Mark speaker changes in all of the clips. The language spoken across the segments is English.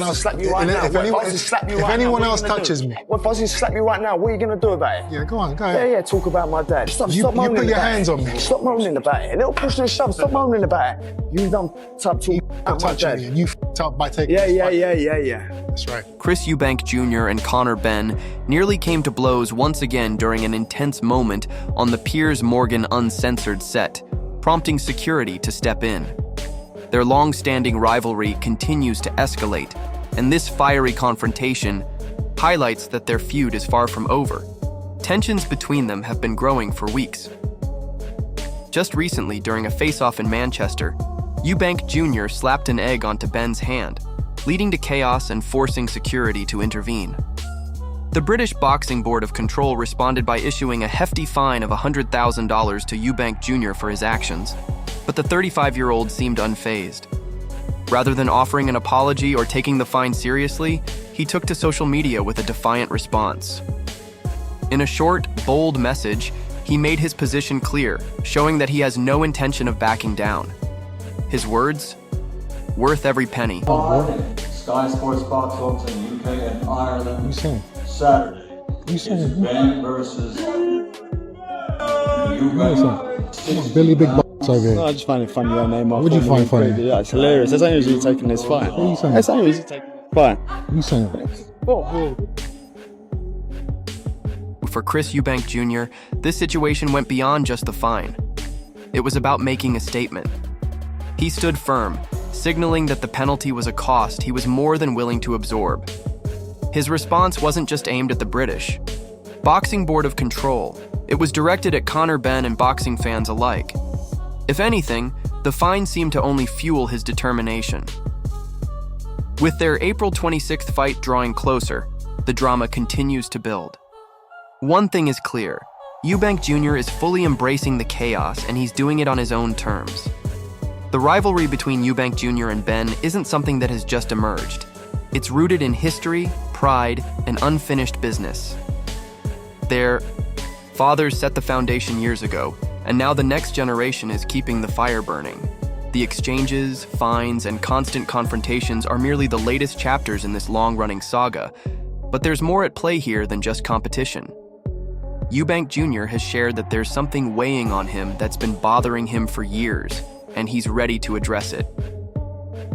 Speaker 1: I was to slap you right now?
Speaker 2: If anyone else touches me.
Speaker 1: What if I was to slap you right now? What are you going to do about it?
Speaker 2: Yeah, go ahead.
Speaker 1: Yeah, talk about my dad. Stop
Speaker 2: You
Speaker 1: moaning
Speaker 2: put your
Speaker 1: about
Speaker 2: hands
Speaker 1: it.
Speaker 2: on me.
Speaker 1: Stop moaning about it. A little push and shove. Stop moaning about it. You done touch my dad.
Speaker 2: Me and you f***ed up by taking
Speaker 1: Yeah.
Speaker 2: That's right.
Speaker 3: Chris Eubank Jr. and Conor Benn nearly came to blows once again during an intense moment on the Piers Morgan Uncensored set, prompting security to step in. Their long-standing rivalry continues to escalate, and this fiery confrontation highlights that their feud is far from over. Tensions between them have been growing for weeks. Just recently, during a face-off in Manchester, Eubank Jr. slapped an egg onto Benn's hand, leading to chaos and forcing security to intervene. The British Boxing Board of Control responded by issuing a hefty fine of $100,000 to Eubank Jr. for his actions, but the 35-year-old seemed unfazed. Rather than offering an apology or taking the fine seriously, he took to social media with a defiant response. In a short, bold message, he made his position clear, showing that he has no intention of backing down. His words? Worth every penny.
Speaker 4: Sky Sports Box Office in UK and Ireland.
Speaker 2: You saying?
Speaker 4: Saturday.
Speaker 2: You saying?
Speaker 4: It's Ben versus Eubank.
Speaker 2: Billy Big Box over here.
Speaker 1: No, I just find it funny your name off.
Speaker 2: What do you find funny?
Speaker 1: Yeah, it's hilarious. That's only usually taking this fine.
Speaker 2: What are you saying?
Speaker 1: That's only usually taking fine.
Speaker 2: You saying?
Speaker 3: For Chris Eubank Jr., this situation went beyond just the fine. It was about making a statement. He stood firm, signaling that the penalty was a cost he was more than willing to absorb. His response wasn't just aimed at the British Boxing Board of Control. It was directed at Conor Benn and boxing fans alike. If anything, the fine seemed to only fuel his determination. With their April 26th fight drawing closer, the drama continues to build. One thing is clear, Eubank Jr. is fully embracing the chaos, and he's doing it on his own terms. The rivalry between Eubank Jr. and Benn isn't something that has just emerged. It's rooted in history, pride, and unfinished business. Their fathers set the foundation years ago, and now the next generation is keeping the fire burning. The exchanges, fines, and constant confrontations are merely the latest chapters in this long-running saga, but there's more at play here than just competition. Eubank Jr. has shared that there's something weighing on him that's been bothering him for years, and he's ready to address it.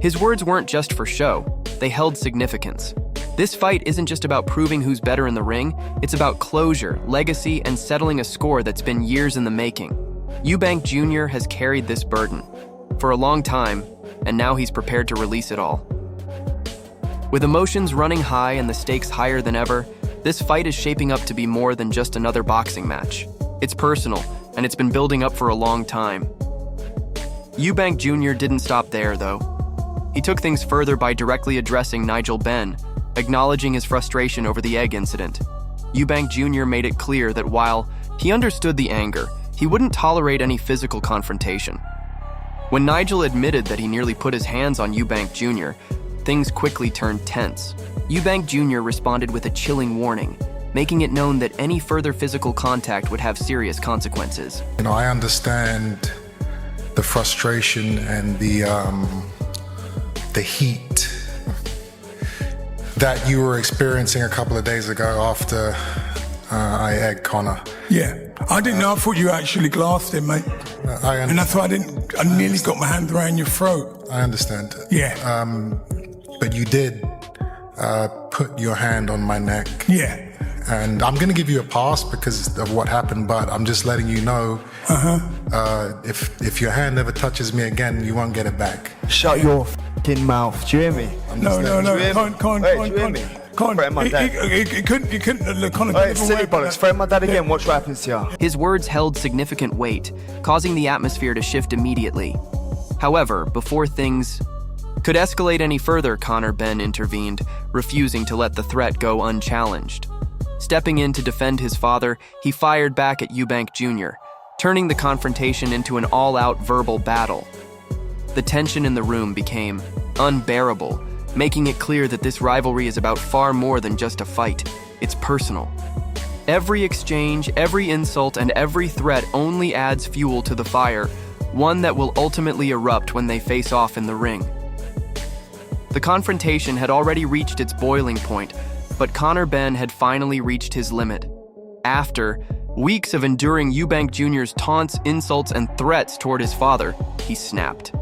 Speaker 3: His words weren't just for show, they held significance. This fight isn't just about proving who's better in the ring, it's about closure, legacy, and settling a score that's been years in the making. Eubank Jr. has carried this burden for a long time, and now he's prepared to release it all. With emotions running high and the stakes higher than ever, this fight is shaping up to be more than just another boxing match. It's personal, and it's been building up for a long time. Eubank Jr. didn't stop there, though. He took things further by directly addressing Nigel Benn, acknowledging his frustration over the egg incident. Eubank Jr. made it clear that while he understood the anger, he wouldn't tolerate any physical confrontation. When Nigel admitted that he nearly put his hands on Eubank Jr., things quickly turned tense. Eubank Jr. responded with a chilling warning, making it known that any further physical contact would have serious consequences.
Speaker 2: I understand the frustration and the heat that you were experiencing a couple of days ago after I egged Conor.
Speaker 5: Yeah, I didn't know. I thought you actually glassed him, mate. And that's why I nearly got my hand around your throat.
Speaker 2: I understand.
Speaker 5: Yeah.
Speaker 2: But you did put your hand on my neck.
Speaker 5: Yeah.
Speaker 2: And I'm going to give you a pass because of what happened, but I'm just letting you know, if your hand ever touches me again, you won't get it back.
Speaker 1: Shut your f***ing mouth. Do you hear me?
Speaker 5: No. Can't.
Speaker 1: Do you hear me? Threaten my dad.
Speaker 5: He couldn't look on
Speaker 1: Hey, silly bollocks. Threaten my dad again. Watch what happens to you.
Speaker 3: His words held significant weight, causing the atmosphere to shift immediately. However, before things could escalate any further, Conor Benn intervened, refusing to let the threat go unchallenged. Stepping in to defend his father, he fired back at Eubank Jr., turning the confrontation into an all-out verbal battle. The tension in the room became unbearable, making it clear that this rivalry is about far more than just a fight. It's personal. Every exchange, every insult, and every threat only adds fuel to the fire, one that will ultimately erupt when they face off in the ring. The confrontation had already reached its boiling point, but Conor Benn had finally reached his limit. After weeks of enduring Eubank Jr.'s taunts, insults, and threats toward his father, he snapped.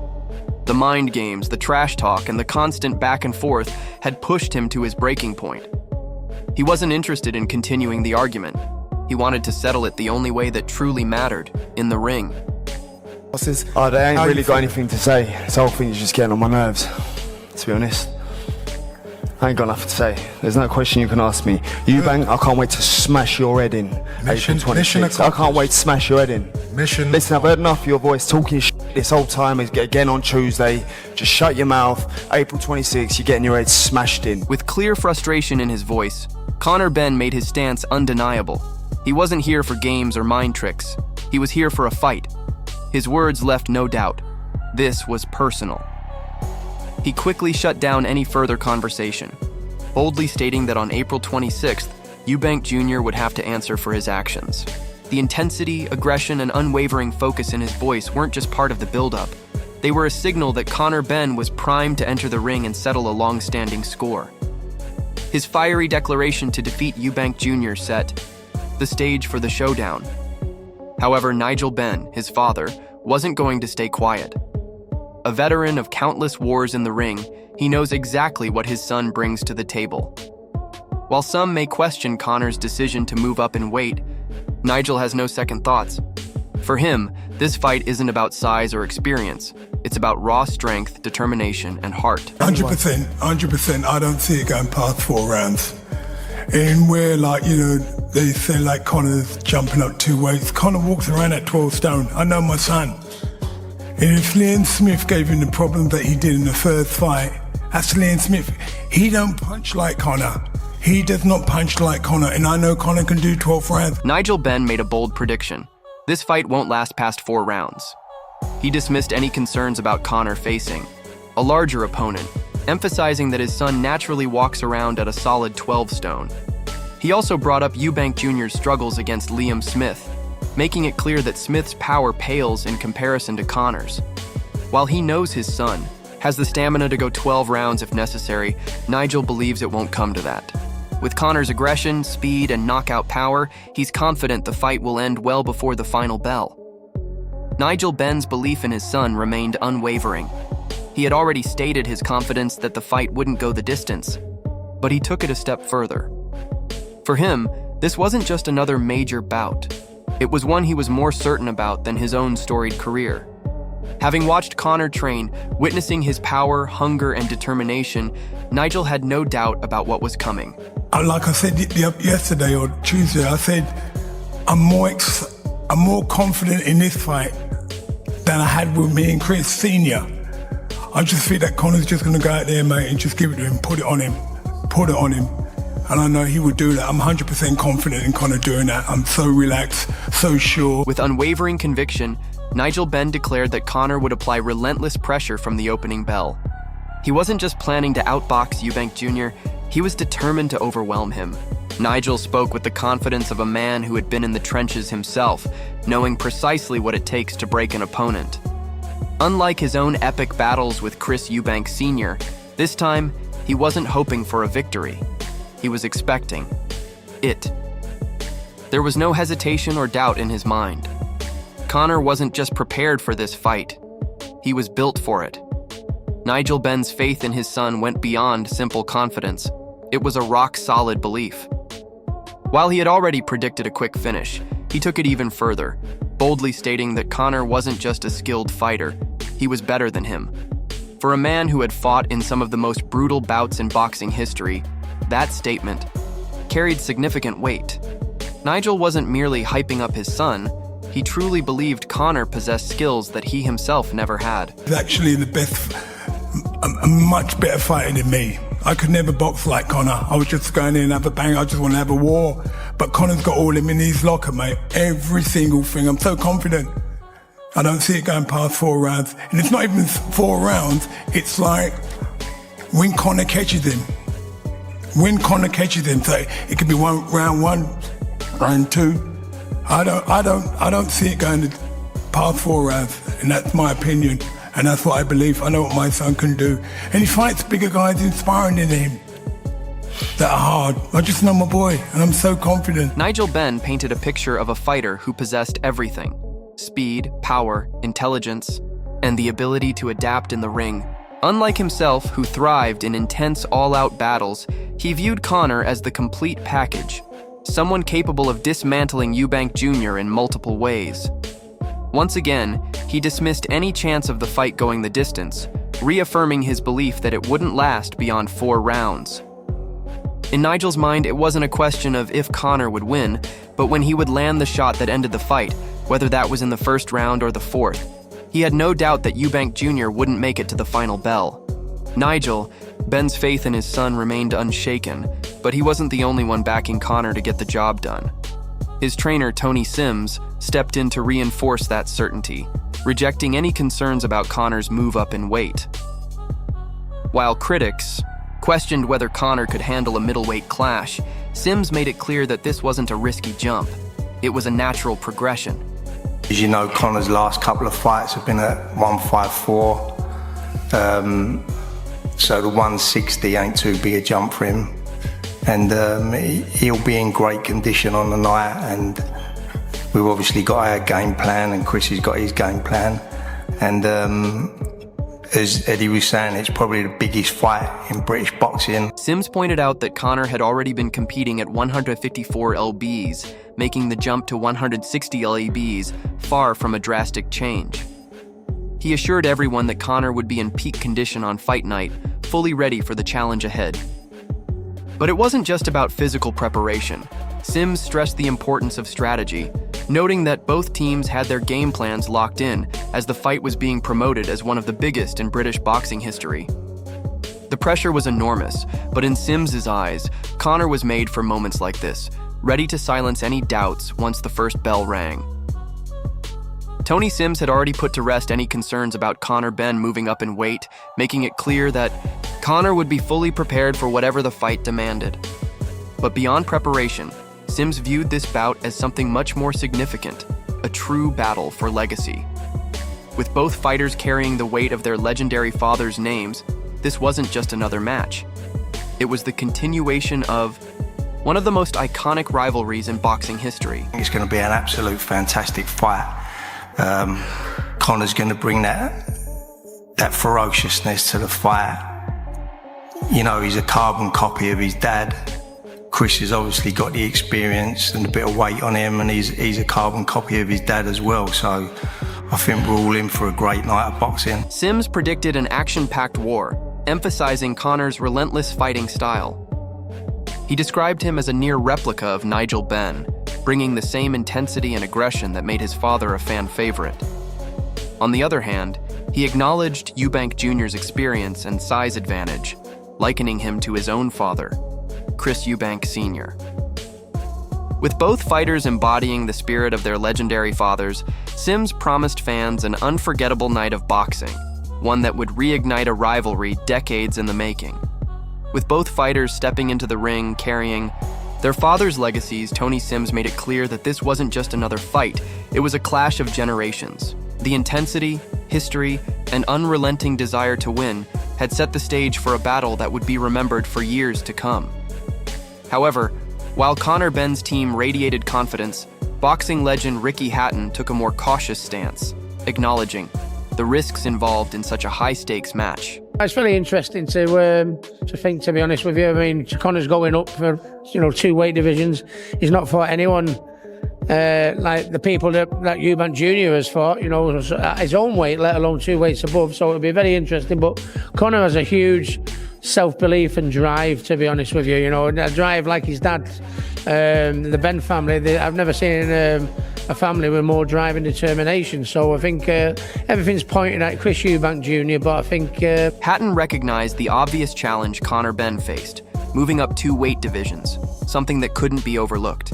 Speaker 3: The mind games, the trash talk, and the constant back and forth had pushed him to his breaking point. He wasn't interested in continuing the argument. He wanted to settle it the only way that truly mattered, in the ring.
Speaker 1: Oh, they ain't really got anything to say. This whole thing is just getting on my nerves, to be honest. I ain't got nothing to say. There's no question you can ask me. Eubank, I can't wait to smash your head in. April 26th. I can't wait to smash your head in. Listen, I've heard enough of your voice talking this whole time. Again on Tuesday. Just shut your mouth. April 26th, you're getting your head smashed in.
Speaker 3: With clear frustration in his voice, Conor Benn made his stance undeniable. He wasn't here for games or mind tricks. He was here for a fight. His words left no doubt. This was personal. He quickly shut down any further conversation, boldly stating that on April 26th, Eubank Jr. would have to answer for his actions. The intensity, aggression, and unwavering focus in his voice weren't just part of the build-up. They were a signal that Conor Benn was primed to enter the ring and settle a long-standing score. His fiery declaration to defeat Eubank Jr. set the stage for the showdown. However, Nigel Benn, his father, wasn't going to stay quiet. A veteran of countless wars in the ring, he knows exactly what his son brings to the table. While some may question Conor's decision to move up in weight, Nigel has no second thoughts. For him, this fight isn't about size or experience. It's about raw strength, determination, and heart.
Speaker 5: 100%. I don't see it going past 4 rounds. And where, they say Conor's jumping up 2 weights. Conor walks around at 12 stone. I know my son. And if Liam Smith gave him the problem that he did in the first fight, that's Liam Smith. He don't punch like Conor. He does not punch like Conor, and I know Conor can do 12 rounds.
Speaker 3: Nigel Benn made a bold prediction. This fight won't last past 4 rounds. He dismissed any concerns about Conor facing a larger opponent, emphasizing that his son naturally walks around at a solid 12 stone. He also brought up Eubank Jr.'s struggles against Liam Smith, making it clear that Smith's power pales in comparison to Conor's. While he knows his son has the stamina to go 12 rounds if necessary, Nigel believes it won't come to that. With Conor's aggression, speed, and knockout power, he's confident the fight will end well before the final bell. Nigel Benn's belief in his son remained unwavering. He had already stated his confidence that the fight wouldn't go the distance, but he took it a step further. For him, this wasn't just another major bout. It was one he was more certain about than his own storied career. Having watched Conor train, witnessing his power, hunger, and determination, Nigel had no doubt about what was coming.
Speaker 5: Like I said yesterday or Tuesday, I said, I'm more confident in this fight than I had with me and Chris Sr. I just feel that Conor's just going to go out there, mate, and just give it to him, put it on him. And I know he would do that. I'm 100% confident in Conor doing that. I'm so relaxed, so sure.
Speaker 3: With unwavering conviction, Nigel Benn declared that Conor would apply relentless pressure from the opening bell. He wasn't just planning to outbox Eubank Jr., he was determined to overwhelm him. Nigel spoke with the confidence of a man who had been in the trenches himself, knowing precisely what it takes to break an opponent. Unlike his own epic battles with Chris Eubank Sr., this time, he wasn't hoping for a victory. He was expecting it. There was no hesitation or doubt in his mind. Conor wasn't just prepared for this fight. He was built for it. Nigel Benn's faith in his son went beyond simple confidence. It was a rock-solid belief. While he had already predicted a quick finish, he took it even further, boldly stating that Conor wasn't just a skilled fighter, he was better than him. For a man who had fought in some of the most brutal bouts in boxing history, that statement carried significant weight. Nigel wasn't merely hyping up his son, he truly believed Conor possessed skills that he himself never had.
Speaker 5: He's actually a much better fighter than me. I could never box like Conor. I was just going in and have a bang, I just want to have a war. But Conor's got all him in his locker, mate. Every single thing. I'm so confident. I don't see it going past 4 rounds. And it's not even 4 rounds, it's like when Conor catches him. So it could be round 1, round 2. I don't see it going past 4 rounds, and that's my opinion. And that's what I believe. I know what my son can do. And he fights bigger guys inspiring than him that are hard. I just know my boy, and I'm so confident.
Speaker 3: Nigel Benn painted a picture of a fighter who possessed everything: speed, power, intelligence, and the ability to adapt in the ring. Unlike himself, who thrived in intense all-out battles, he viewed Conor as the complete package, someone capable of dismantling Eubank Jr. in multiple ways. Once again, he dismissed any chance of the fight going the distance, reaffirming his belief that it wouldn't last beyond 4 rounds. In Nigel's mind, it wasn't a question of if Conor would win, but when he would land the shot that ended the fight, whether that was in the first round or the 4th. He had no doubt that Eubank Jr. wouldn't make it to the final bell. Nigel, Benn's faith in his son remained unshaken, but he wasn't the only one backing Conor to get the job done. His trainer, Tony Sims, stepped in to reinforce that certainty, rejecting any concerns about Conor's move up in weight. While critics questioned whether Conor could handle a middleweight clash, Sims made it clear that this wasn't a risky jump. It was a natural progression.
Speaker 6: As you know, Conor's last couple of fights have been at 154, so the 160 ain't too big a jump for him. And he'll be in great condition on the night, and we've obviously got our game plan, and Chris has got his game plan. And as Eddie was saying, it's probably the biggest fight in British boxing.
Speaker 3: Sims pointed out that Conor had already been competing at 154 lbs, making the jump to 160 lbs far from a drastic change. He assured everyone that Conor would be in peak condition on fight night, fully ready for the challenge ahead. But it wasn't just about physical preparation. Sims stressed the importance of strategy, noting that both teams had their game plans locked in as the fight was being promoted as one of the biggest in British boxing history. The pressure was enormous, but in Sims's eyes, Conor was made for moments like this, ready to silence any doubts once the first bell rang. Tony Sims had already put to rest any concerns about Conor Benn moving up in weight, making it clear that Conor would be fully prepared for whatever the fight demanded. But beyond preparation, Sims viewed this bout as something much more significant, a true battle for legacy. With both fighters carrying the weight of their legendary fathers' names, this wasn't just another match. It was the continuation of one of the most iconic rivalries in boxing history.
Speaker 6: It's going to be an absolute fantastic fight. Conor's going to bring that ferociousness to the fight. You know, he's a carbon copy of his dad. Chris has obviously got the experience and a bit of weight on him, and he's a carbon copy of his dad as well. So I think we're all in for a great night of boxing.
Speaker 3: Sims predicted an action-packed war, emphasizing Conor's relentless fighting style. He described him as a near replica of Nigel Benn, bringing the same intensity and aggression that made his father a fan favorite. On the other hand, he acknowledged Eubank Jr.'s experience and size advantage, likening him to his own father, Chris Eubank Sr. With both fighters embodying the spirit of their legendary fathers, Sims promised fans an unforgettable night of boxing, one that would reignite a rivalry decades in the making. With both fighters stepping into the ring carrying their fathers' legacies, Tony Sims made it clear that this wasn't just another fight, it was a clash of generations. The intensity, history, and unrelenting desire to win had set the stage for a battle that would be remembered for years to come. However, while Conor Benn's team radiated confidence, boxing legend Ricky Hatton took a more cautious stance, acknowledging the risks involved in such a high-stakes match.
Speaker 7: It's really interesting to think, to be honest with you. I mean, Conor's going up for 2 weight divisions. He's not fought anyone like the people that Eubank Jr. has fought, at his own weight, let alone 2 weights above. So it'll be very interesting. But Conor has a huge self-belief and drive, to be honest with you. A drive like his dad, the Benn family. I've never seen a family with more drive and determination. So I think everything's pointing at Chris Eubank Jr., but I think
Speaker 3: Hatton recognized the obvious challenge Conor Benn faced, moving up 2 weight divisions, something that couldn't be overlooked.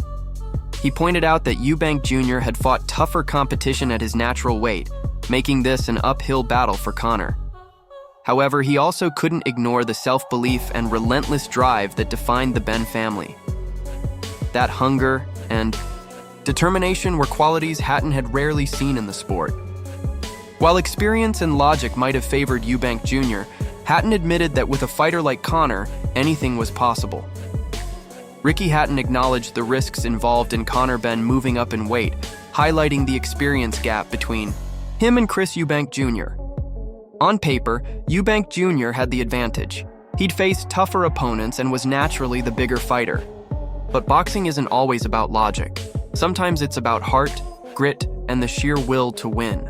Speaker 3: He pointed out that Eubank Jr. had fought tougher competition at his natural weight, making this an uphill battle for Conor. However, he also couldn't ignore the self-belief and relentless drive that defined the Benn family. That hunger and determination were qualities Hatton had rarely seen in the sport. While experience and logic might have favored Eubank Jr., Hatton admitted that with a fighter like Conor, anything was possible. Ricky Hatton acknowledged the risks involved in Conor Benn moving up in weight, highlighting the experience gap between him and Chris Eubank Jr. On paper, Eubank Jr. had the advantage. He'd faced tougher opponents and was naturally the bigger fighter. But boxing isn't always about logic. Sometimes it's about heart, grit, and the sheer will to win.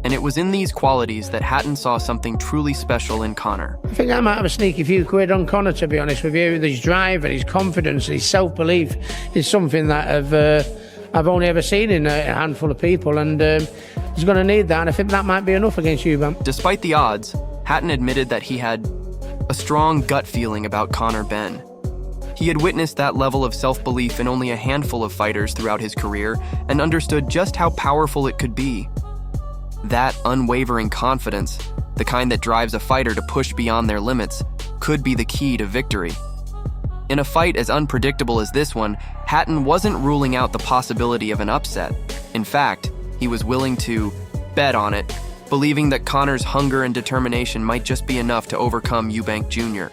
Speaker 3: And it was in these qualities that Hatton saw something truly special in Conor.
Speaker 7: I think I might have a sneaky few quid on Conor, to be honest with you. His drive and his confidence and his self-belief is something that I've only ever seen in a handful of people, and he's going to need that, and I think that might be enough against Eubank.
Speaker 3: Despite the odds, Hatton admitted that he had a strong gut feeling about Conor Benn. He had witnessed that level of self-belief in only a handful of fighters throughout his career and understood just how powerful it could be. That unwavering confidence, the kind that drives a fighter to push beyond their limits, could be the key to victory. In a fight as unpredictable as this one, Hatton wasn't ruling out the possibility of an upset. In fact, he was willing to bet on it, believing that Conor's hunger and determination might just be enough to overcome Eubank Jr.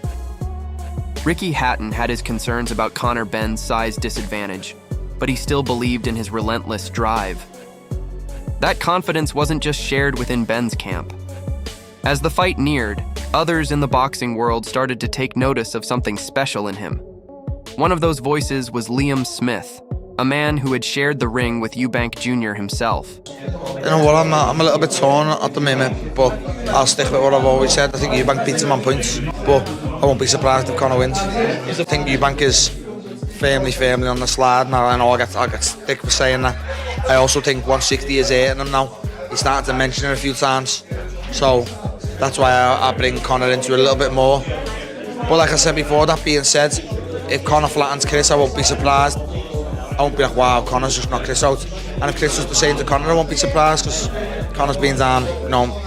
Speaker 3: Ricky Hatton had his concerns about Conor Benn's size disadvantage, but he still believed in his relentless drive. That confidence wasn't just shared within Benn's camp. As the fight neared, others in the boxing world started to take notice of something special in him. One of those voices was Liam Smith, a man who had shared the ring with Eubank Jr. himself.
Speaker 8: You know what, I'm a little bit torn at the moment, but I'll stick with what I've always said. I think Eubank beats him on points, but I won't be surprised if Conor wins. I think Eubank is firmly on the slide, and I know I get stick for saying that. I also think 160 is hitting him now. He started to mention it a few times, so that's why I bring Conor into it a little bit more. But like I said before, that being said, if Conor flattens Chris, I won't be surprised. I won't be like, wow, Conor's just knocked Chris out. And if Chris was the same to Conor, I won't be surprised, because Conor's been down,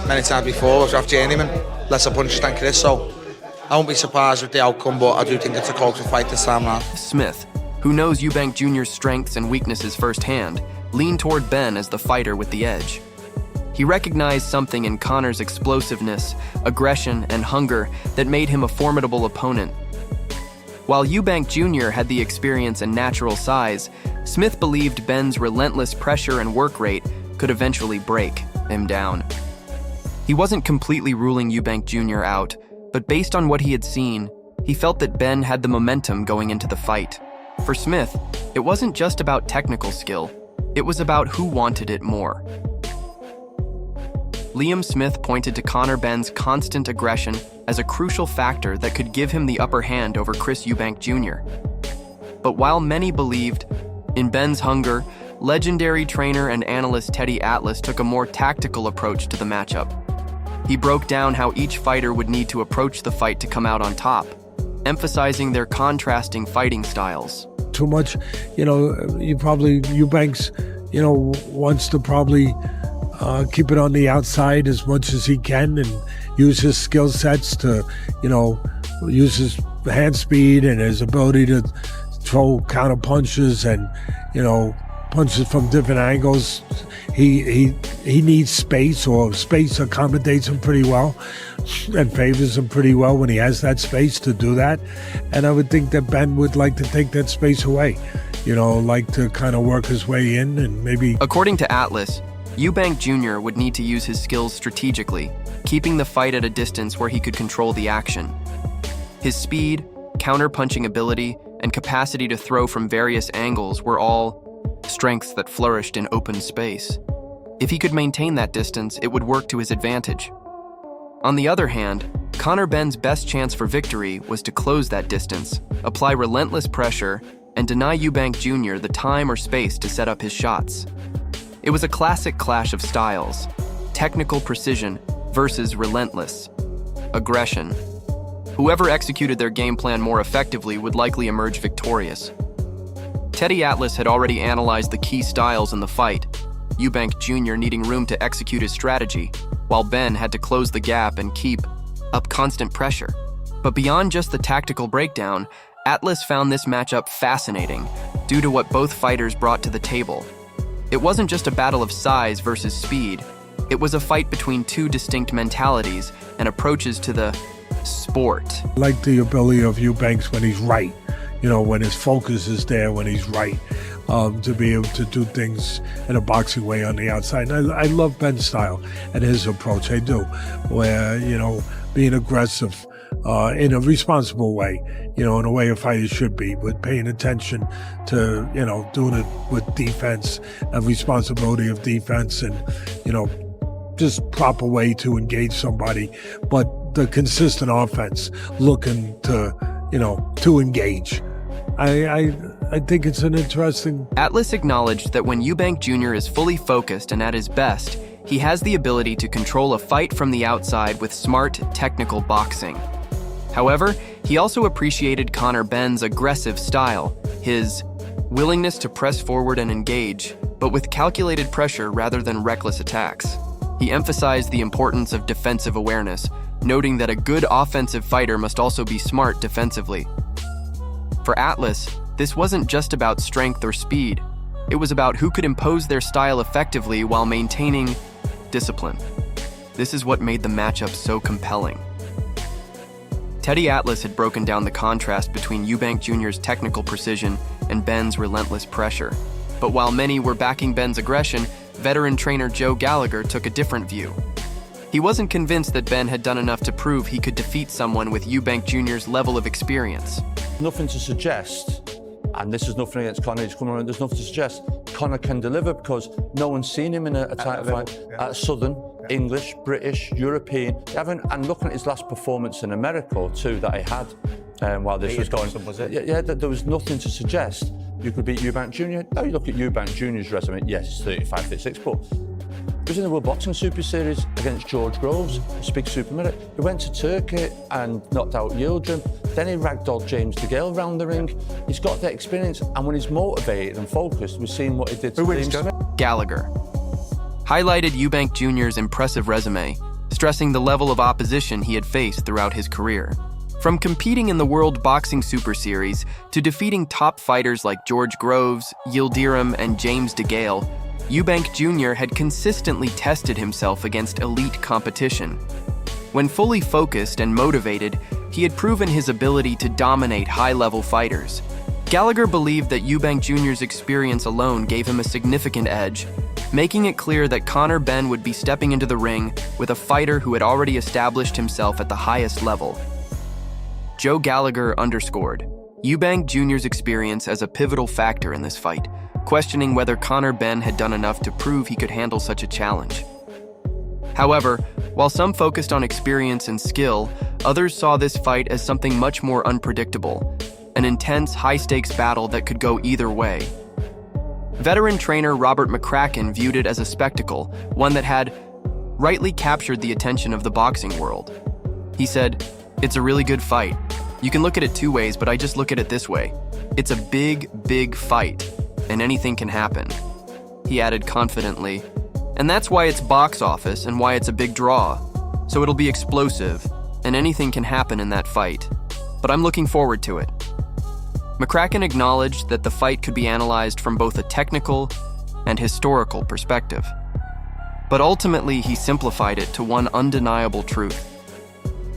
Speaker 8: many times before with draft journeyman, lesser punches than Chris, so I won't be surprised with the outcome, but I do think it's a closer fight this time round.
Speaker 3: Smith, who knows Eubank Jr.'s strengths and weaknesses firsthand, leaned toward Benn as the fighter with the edge. He recognized something in Conor's explosiveness, aggression, and hunger that made him a formidable opponent. While Eubank Jr. had the experience and natural size, Smith believed Benn's relentless pressure and work rate could eventually break him down. He wasn't completely ruling Eubank Jr. out, but based on what he had seen, he felt that Benn had the momentum going into the fight. For Smith, it wasn't just about technical skill, it was about who wanted it more. Liam Smith pointed to Conor Benn's constant aggression as a crucial factor that could give him the upper hand over Chris Eubank Jr. But while many believed in Benn's hunger, legendary trainer and analyst Teddy Atlas took a more tactical approach to the matchup. He broke down how each fighter would need to approach the fight to come out on top, emphasizing their contrasting fighting styles.
Speaker 9: Too much, Eubanks, wants to probably keep it on the outside as much as he can and use his skill sets to, use his hand speed and his ability to throw counter punches and, punches from different angles. He needs space, or space accommodates him pretty well and favors him pretty well when he has that space to do that. And I would think that Ben would like to take that space away, like to kind of work his way in and maybe...
Speaker 3: According to Atlas, Eubank Jr. would need to use his skills strategically, keeping the fight at a distance where he could control the action. His speed, counter-punching ability, and capacity to throw from various angles were all strengths that flourished in open space. If he could maintain that distance, it would work to his advantage. On the other hand, Conor Benn's best chance for victory was to close that distance, apply relentless pressure, and deny Eubank Jr. the time or space to set up his shots. It was a classic clash of styles, technical precision versus relentless aggression. Whoever executed their game plan more effectively would likely emerge victorious. Teddy Atlas had already analyzed the key styles in the fight, Eubank Jr. needing room to execute his strategy, while Benn had to close the gap and keep up constant pressure. But beyond just the tactical breakdown, Atlas found this matchup fascinating due to what both fighters brought to the table. It wasn't just a battle of size versus speed, It was a fight between two distinct mentalities and approaches to the sport.
Speaker 9: I like the ability of Eubanks when he's right, when his focus is there, when he's right, to be able to do things in a boxing way on the outside. And I love Benn's style and his approach, I do, where, being aggressive in a responsible way, in a way a fighter should be, but paying attention to, doing it with defense, a responsibility of defense and, just proper way to engage somebody, but the consistent offense looking to, to engage. I think it's an interesting...
Speaker 3: Atlas acknowledged that when Eubank Jr. is fully focused and at his best, he has the ability to control a fight from the outside with smart, technical boxing. However, he also appreciated Conor Benn's aggressive style, his willingness to press forward and engage, but with calculated pressure rather than reckless attacks. He emphasized the importance of defensive awareness, noting that a good offensive fighter must also be smart defensively. For Atlas, this wasn't just about strength or speed. It was about who could impose their style effectively while maintaining discipline. This is what made the matchup so compelling. Teddy Atlas had broken down the contrast between Eubank Jr.'s technical precision and Benn's relentless pressure. But while many were backing Benn's aggression, veteran trainer Joe Gallagher took a different view. He wasn't convinced that Benn had done enough to prove he could defeat someone with Eubank Jr.'s level of experience.
Speaker 10: Nothing to suggest, and this is nothing against Conor, he's coming around, there's nothing to suggest Conor can deliver because no one's seen him in a title fight at Southern, English, British, European. And looking at his last performance in America too that he had while this was going, there was nothing to suggest you could beat Eubank Jr. Now you look at Eubank Jr.'s resume, yes, he's 35, 36, but he was in the World Boxing Super Series against George Groves, a big super middleweight. He went to Turkey and knocked out Yildirim. Then he ragdolled James DeGale round the ring. He's got that experience, and when he's motivated and focused, we've seen what he did to James Smith.
Speaker 3: Gallagher highlighted Eubank Jr.'s impressive resume, stressing the level of opposition he had faced throughout his career. From competing in the World Boxing Super Series to defeating top fighters like George Groves, Yildirim, and James DeGale, Eubank Jr. had consistently tested himself against elite competition. When fully focused and motivated, he had proven his ability to dominate high-level fighters. Gallagher believed that Eubank Jr.'s experience alone gave him a significant edge, making it clear that Conor Benn would be stepping into the ring with a fighter who had already established himself at the highest level. Joe Gallagher underscored Eubank Jr.'s experience as a pivotal factor in this fight, questioning whether Conor Benn had done enough to prove he could handle such a challenge. However, while some focused on experience and skill, others saw this fight as something much more unpredictable, an intense, high-stakes battle that could go either way. Veteran trainer Robert McCracken viewed it as a spectacle, one that had rightly captured the attention of the boxing world. He said, "It's a really good fight. You can look at it two ways, but I just look at it this way. It's a big, big fight, and anything can happen." He added confidently, "And that's why it's box office and why it's a big draw. So it'll be explosive, and anything can happen in that fight. But I'm looking forward to it." McCracken acknowledged that the fight could be analyzed from both a technical and historical perspective. But ultimately, he simplified it to one undeniable truth.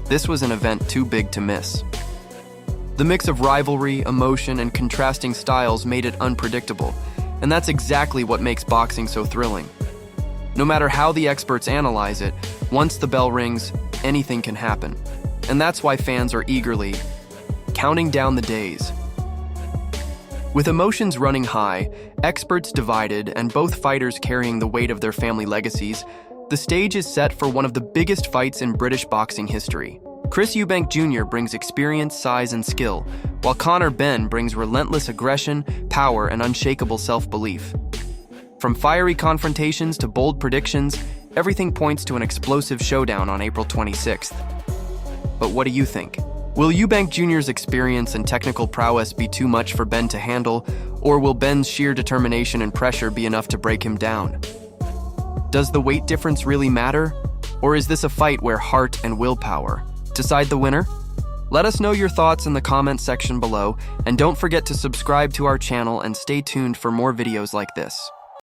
Speaker 3: This was an event too big to miss. The mix of rivalry, emotion, and contrasting styles made it unpredictable, and that's exactly what makes boxing so thrilling. No matter how the experts analyze it, once the bell rings, anything can happen. And that's why fans are eagerly counting down the days. With emotions running high, experts divided, and both fighters carrying the weight of their family legacies, the stage is set for one of the biggest fights in British boxing history. Chris Eubank Jr. brings experience, size, and skill, while Conor Benn brings relentless aggression, power, and unshakable self-belief. From fiery confrontations to bold predictions, everything points to an explosive showdown on April 26th. But what do you think? Will Eubank Jr.'s experience and technical prowess be too much for Benn to handle, or will Benn's sheer determination and pressure be enough to break him down? Does the weight difference really matter, or is this a fight where heart and willpower decide the winner? Let us know your thoughts in the comments section below, and don't forget to subscribe to our channel and stay tuned for more videos like this.